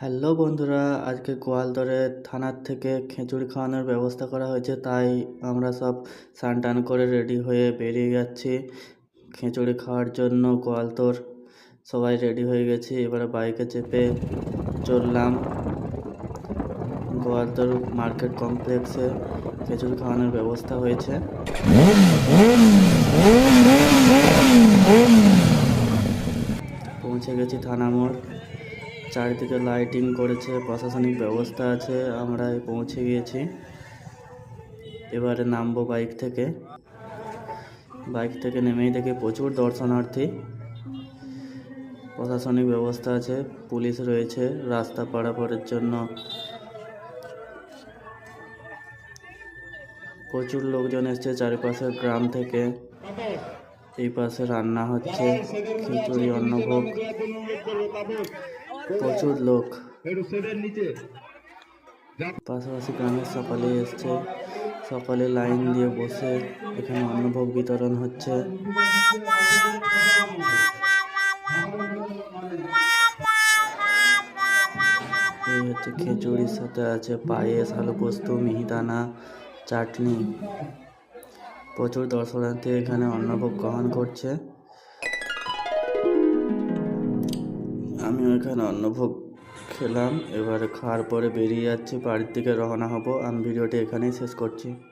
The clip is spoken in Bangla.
হ্যালো বন্ধুরা, আজকে গোয়ালতরে থানার থেকে খিচুড়ি খাওয়ানোর ব্যবস্থা করা হয়েছে, তাই আমরা সব স্নান টান করে রেডি হয়ে বেরিয়ে যাচ্ছি খিচুড়ি খাওয়ার জন্য। গোয়ালতর সবাই রেডি হয়ে গেছি, এবারে বাইকে চেপে চললাম গোয়ালতর মার্কেট কমপ্লেক্সে। খিচুড়ি খাওয়ানোর ব্যবস্থা হয়েছে। পৌঁছে গেছি থানা মোড়, চারিদিকে লাইটিং করেছে, প্রশাসনিক ব্যবস্থা আছে। আমরা পৌঁছে গিয়েছি, এবারে নামবো বাইক থেকে নেমেই দেখি প্রচুর দর্শনার্থী। প্রশাসনিক ব্যবস্থা আছে, পুলিশ রয়েছে রাস্তা পারাপারের জন্য। প্রচুর লোকজন এসছে চারিপাশের গ্রাম থেকে। এই পাশে রান্না হচ্ছে খিচুড়ি, অন্নভোগ, প্রচুর লোক। পাশাপাশি গ্রামের সকলে এসছে, সকলে লাইন দিয়ে বসে এখানে অন্নভোগ বিতরণ হচ্ছে। এই হচ্ছে খিচুড়ির সাথে আছে পায়েস, আলু পোস্ত, মিহিদানা, চাটনি। প্রচুর দর্শনার্থী এখানে অন্নভোগ গ্রহণ করছে। আমিও এখানে অন্নভোগ খেলাম। এবারে খাওয়ার পরে বেরিয়ে যাচ্ছি, বাড়ির দিকে রওনা হব। আমি ভিডিওটি এখানেই শেষ করছি।